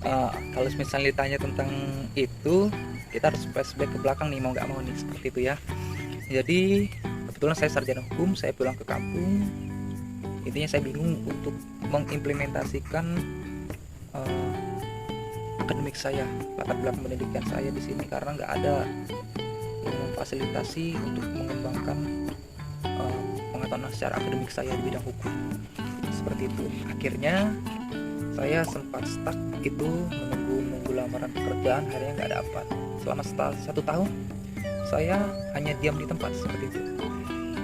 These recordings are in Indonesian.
Kalau misalnya ditanya tentang itu, kita harus flashback ke belakang nih, mau nggak mau nih, seperti itu ya. Jadi kebetulan saya sarjana hukum, saya pulang ke kampung. Intinya saya bingung untuk mengimplementasikan uh, akademik saya, latar belakang pendidikan saya di sini, karena nggak ada yang memfasilitasi untuk mengembangkan pengetahuan secara akademik saya di bidang hukum. Seperti itu. Akhirnya saya sempat stuck itu menunggu lamaran pekerjaan, akhirnya nggak dapat. Selama 1 tahun saya hanya diam di tempat seperti itu.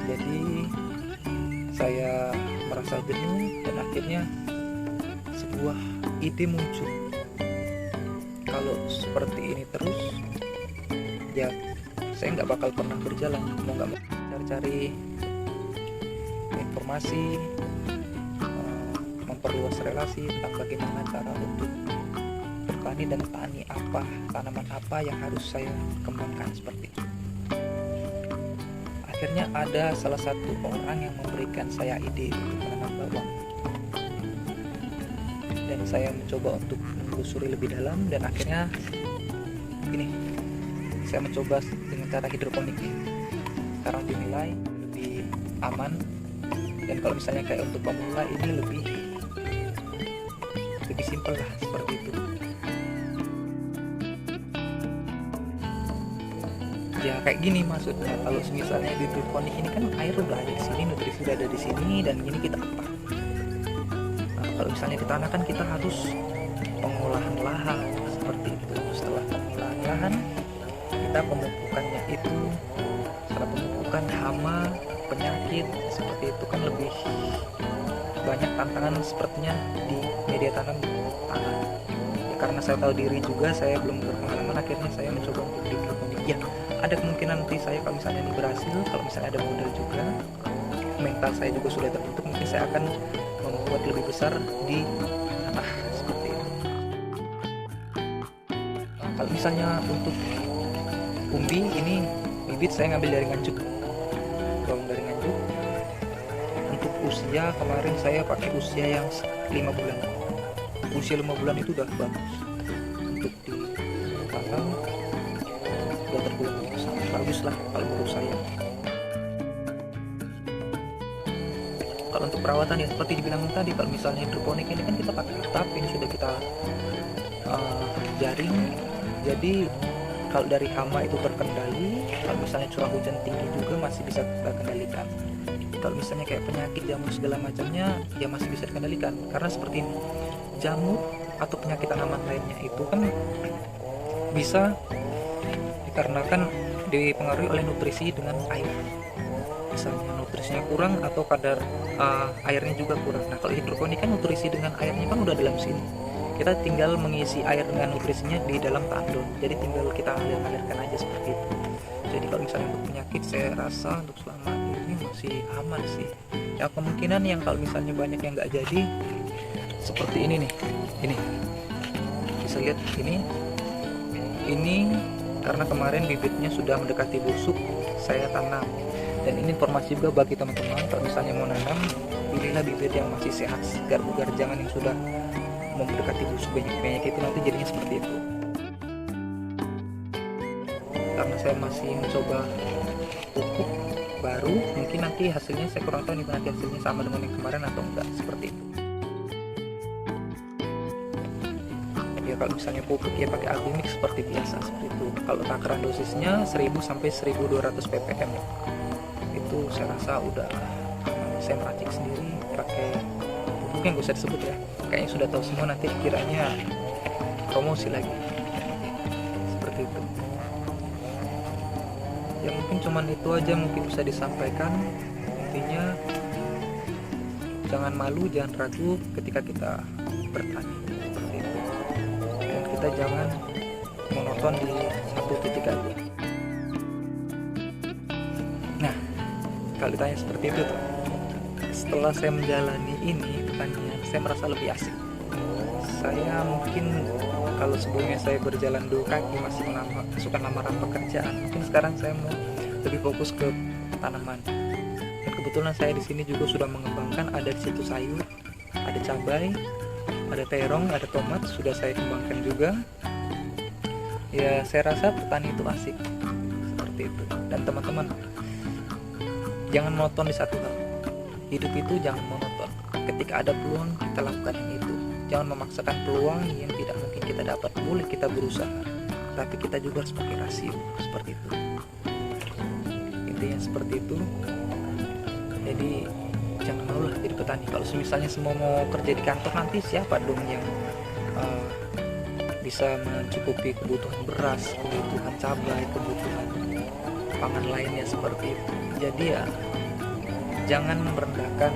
Jadi saya merasa jenuh dan akhirnya sebuah ide muncul. Kalau seperti ini terus, ya saya nggak bakal pernah berjalan. Mau nggak mau cari-cari informasi, memperluas relasi tentang bagaimana cara untuk bertani dan tanaman apa yang harus saya kembangkan seperti itu. Akhirnya ada salah satu orang yang memberikan saya ide untuk menanam bawang, dan saya mencoba untuk menelusuri lebih dalam, dan akhirnya ini saya mencoba dengan cara hidroponik karena dinilai lebih aman, dan kalau misalnya kayak untuk pemula ini lebih simpel lah, seperti itu. Ya kayak gini maksudnya, kalau misalnya di hidroponik ini kan air udah ada di sini, nutrisi udah ada di sini, dan gini kita apa? Kalau misalnya di tanah kan kita harus pengolahan lahan seperti itu. Setelah pengolahan lahan, kita pemupukannya itu, setelah pemupukan hama, penyakit seperti itu kan lebih banyak tantangan sepertinya di media tanam tanah. Ya, karena saya tahu diri juga saya belum berpengalaman, akhirnya saya mencoba untuk di hidroponik. Ya ada kemungkinan nanti saya kalau misalnya ini berhasil, kalau misalnya ada modal juga, mental saya juga sudah terbentuk, mungkin saya akan membuat lebih besar di tanah seperti itu. Kalau misalnya untuk umbi ini, bibit saya ngambil dari Nganjuk, bawang dari Nganjuk. Untuk usia kemarin saya pakai usia yang 5 bulan. Usia 5 bulan itu udah bagus untuk ditanam, udah tergolong sangat bagus lah kalau menurut saya. Kalau untuk perawatan ya seperti dibilang tadi, kalau misalnya hidroponik ini kan kita pakai atap, ini sudah kita jaring, jadi kalau dari hama itu terkendali, kalau misalnya curah hujan tinggi juga masih bisa kita kendalikan. Kalau misalnya kayak penyakit jamur segala macamnya ya masih bisa dikendalikan, karena seperti ini, jamur atau penyakit tanaman lainnya itu kan bisa dikarenakan dipengaruhi oleh nutrisi dengan air. Misalnya nutrisinya kurang atau kadar airnya juga kurang. Nah kalau hidroponik kan nutrisi dengan airnya kan udah dalam sini, kita tinggal mengisi air dengan nutrisinya di dalam tandon, jadi tinggal kita alirkan aja seperti itu. Jadi kalau misalnya untuk penyakit saya rasa untuk selama ini masih aman sih. Ya kemungkinan yang kalau misalnya banyak yang nggak jadi seperti ini nih, ini bisa lihat ini karena kemarin bibitnya sudah mendekati busuk saya tanam. Dan ini informasi juga bagi teman-teman, kalau misalnya mau nanam, pilihlah bibit yang masih sehat, segar bugar, jangan yang sudah mendekati busuk banyak itu, nanti jadinya seperti itu. Karena saya masih mencoba pupuk baru, mungkin nanti hasilnya saya kurang tahu nih, nanti hasilnya sama dengan yang kemarin atau enggak, seperti itu. Ya kalau misalnya pupuk ya pakai Albimix seperti biasa, seperti itu. Kalau takaran dosisnya 1000 sampai 1200 ppm. Itu saya rasa udah aman. Saya meracik sendiri pakai pupuk yang gak usah disebut ya, kayaknya sudah tahu semua, nanti kiranya promosi lagi seperti itu. Ya mungkin cuman itu aja mungkin bisa disampaikan. Intinya jangan malu, jangan ragu ketika kita bertani seperti itu, dan kita jangan monoton di satu titik aja. Nah kalau ditanya seperti itu tuh, setelah saya menjalani ini pertanian, saya merasa lebih asik. Saya mungkin kalau sebelumnya saya berjalan dua kaki masih suka lamaran pekerjaan, mungkin sekarang saya mau lebih fokus ke tanaman. Dan kebetulan saya di sini juga sudah mengembangkan, ada di situ sayur, ada cabai, ada terong, ada tomat, sudah saya kembangkan juga. Ya saya rasa petani itu asik seperti itu. Dan teman-teman, jangan monoton di satu hal. Hidup itu jangan monoton. Ketika ada peluang, kita lakukan yang itu. Jangan memaksakan peluang yang tidak mungkin kita dapat. Boleh kita berusaha, tapi kita juga harus pakai rasio, seperti itu. Intinya seperti itu. Jadi jangan malulah jadi petani. Kalau misalnya semua mau kerja di kantor, nanti siapa dong yang bisa mencukupi kebutuhan beras, kebutuhan cabai, kebutuhan pangan lainnya seperti itu. Jadi ya jangan merendahkan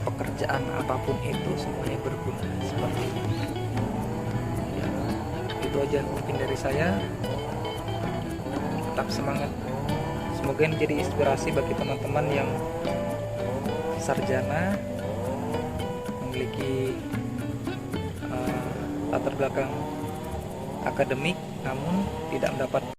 pekerjaan apapun itu, semuanya berguna seperti itu. Ya, itu aja mungkin dari saya. Tetap semangat. Semoga ini menjadi inspirasi bagi teman-teman yang sarjana, memiliki latar belakang akademik namun tidak mendapat